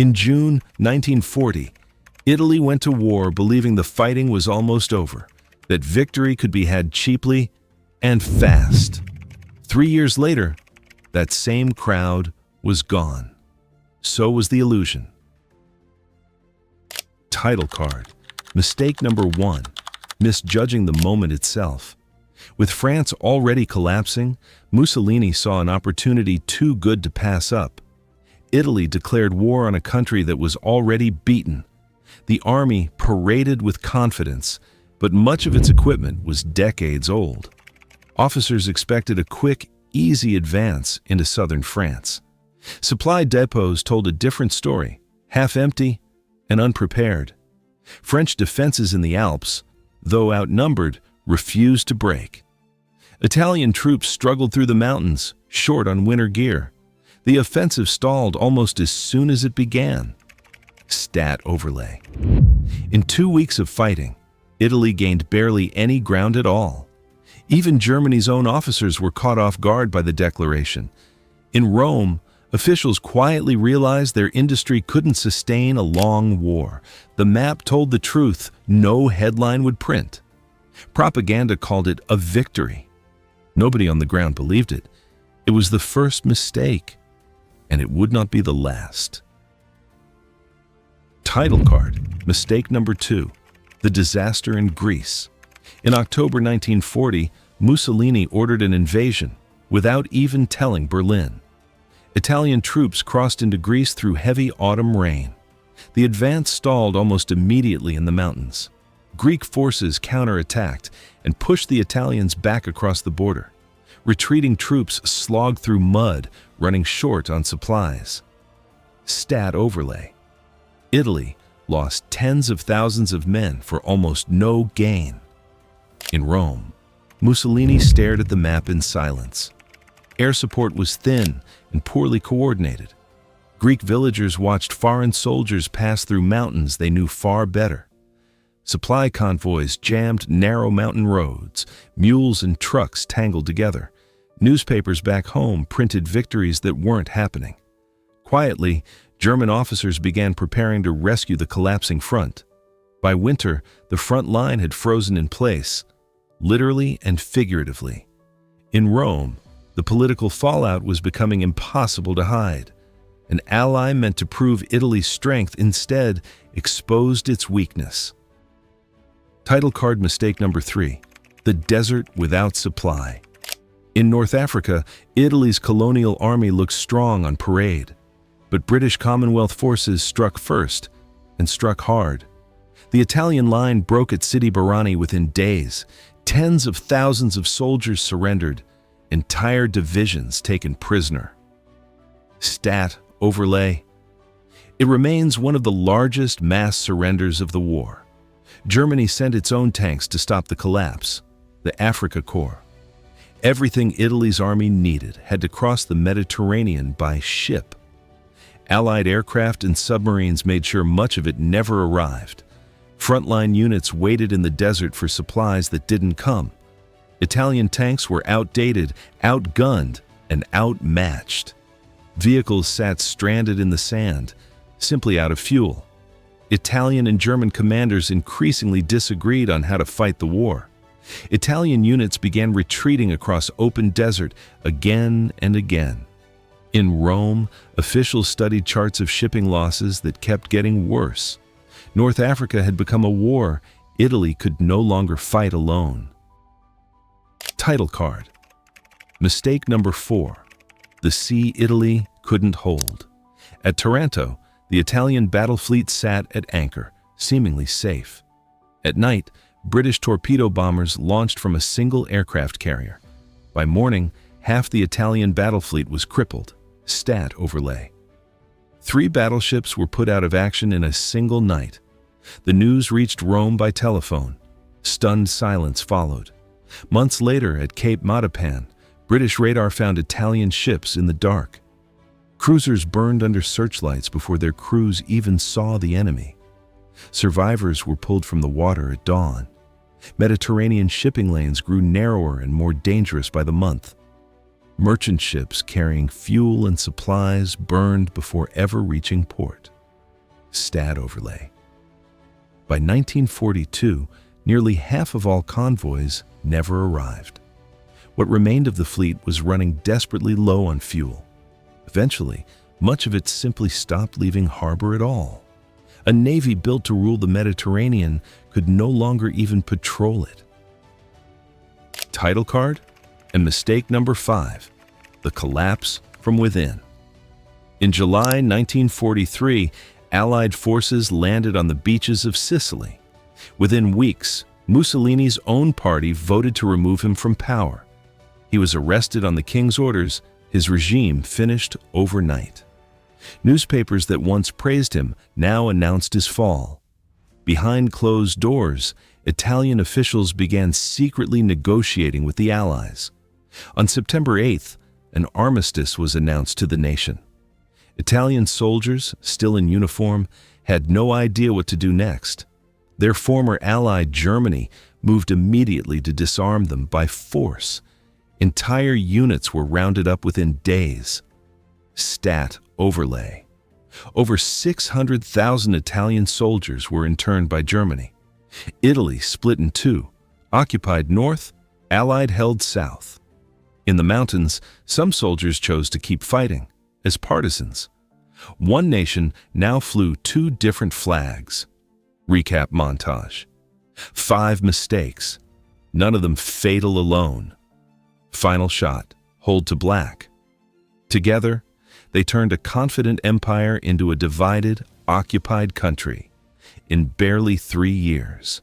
In June 1940, Italy went to war believing the fighting was almost over, that victory could be had cheaply and fast. 3 years later, that same crowd was gone. So was the illusion. Title card. Mistake number 1. Misjudging the moment itself. With France already collapsing, Mussolini saw an opportunity too good to pass up. Italy declared war on a country that was already beaten. The army paraded with confidence, but much of its equipment was decades old. Officers expected a quick, easy advance into southern France. Supply depots told a different story, half empty and unprepared. French defenses in the Alps, though outnumbered, refused to break. Italian troops struggled through the mountains, short on winter gear. The offensive stalled almost as soon as it began. Stat overlay. In 2 weeks of fighting, Italy gained barely any ground at all. Even Germany's own officers were caught off guard by the declaration. In Rome, officials quietly realized their industry couldn't sustain a long war. The map told the truth no headline would print. Propaganda called it a victory. Nobody on the ground believed it. It was the first mistake, and it would not be the last. Title card. Mistake number 2. The disaster in Greece. In October 1940, Mussolini ordered an invasion without even telling Berlin. Italian troops crossed into Greece through heavy autumn rain. The advance stalled almost immediately in the mountains. Greek forces counterattacked and pushed the Italians back across the border. Retreating troops slogged through mud, running short on supplies. Stat overlay. Italy lost tens of thousands of men for almost no gain. In Rome, Mussolini stared at the map in silence. Air support was thin and poorly coordinated. Greek villagers watched foreign soldiers pass through mountains they knew far better. Supply convoys jammed narrow mountain roads, mules and trucks tangled together. Newspapers back home printed victories that weren't happening. Quietly, German officers began preparing to rescue the collapsing front. By winter, the front line had frozen in place, literally and figuratively. In Rome, the political fallout was becoming impossible to hide. An ally meant to prove Italy's strength instead exposed its weakness. Title card mistake number 3. The desert without supply. In North Africa, Italy's colonial army looked strong on parade. But British Commonwealth forces struck first, and struck hard. The Italian line broke at Sidi Barrani within days. Tens of thousands of soldiers surrendered, entire divisions taken prisoner. Stat overlay. It remains one of the largest mass surrenders of the war. Germany sent its own tanks to stop the collapse, the Africa Corps. Everything Italy's army needed had to cross the Mediterranean by ship. Allied aircraft and submarines made sure much of it never arrived. Frontline units waited in the desert for supplies that didn't come. Italian tanks were outdated, outgunned, and outmatched. Vehicles sat stranded in the sand, simply out of fuel. Italian and German commanders increasingly disagreed on how to fight the war. Italian units began retreating across open desert again and again. In Rome, officials studied charts of shipping losses that kept getting worse. North Africa had become a war Italy could no longer fight alone. Title card. Mistake number 4. The sea Italy couldn't hold. At Taranto, the Italian battle fleet sat at anchor, seemingly safe. At night, British torpedo bombers launched from a single aircraft carrier. By morning, half the Italian battle fleet was crippled. Stat overlay. 3 battleships were put out of action in a single night. The news reached Rome by telephone. Stunned silence followed. Months later, at Cape Matapan, British radar found Italian ships in the dark. Cruisers burned under searchlights before their crews even saw the enemy. Survivors were pulled from the water at dawn. Mediterranean shipping lanes grew narrower and more dangerous by the month. Merchant ships carrying fuel and supplies burned before ever reaching port. Stat overlay. By 1942, nearly half of all convoys never arrived. What remained of the fleet was running desperately low on fuel. Eventually, much of it simply stopped leaving harbor at all. A navy built to rule the Mediterranean could no longer even patrol it. Title card and mistake number 5, the collapse from within. In July 1943, Allied forces landed on the beaches of Sicily. Within weeks, Mussolini's own party voted to remove him from power. He was arrested on the king's orders. His regime finished overnight. Newspapers that once praised him now announced his fall. Behind closed doors, Italian officials began secretly negotiating with the Allies. On September 8th, an armistice was announced to the nation. Italian soldiers, still in uniform, had no idea what to do next. Their former ally, Germany, moved immediately to disarm them by force. Entire units were rounded up within days. Stat overlay. Over 600,000 Italian soldiers were interned by Germany. Italy split in two, occupied north, Allied held south. In the mountains, some soldiers chose to keep fighting, as partisans. One nation now flew 2 different flags. Recap montage. 5 mistakes, none of them fatal alone. Final shot, hold to black. Together, they turned a confident empire into a divided, occupied country in barely 3 years.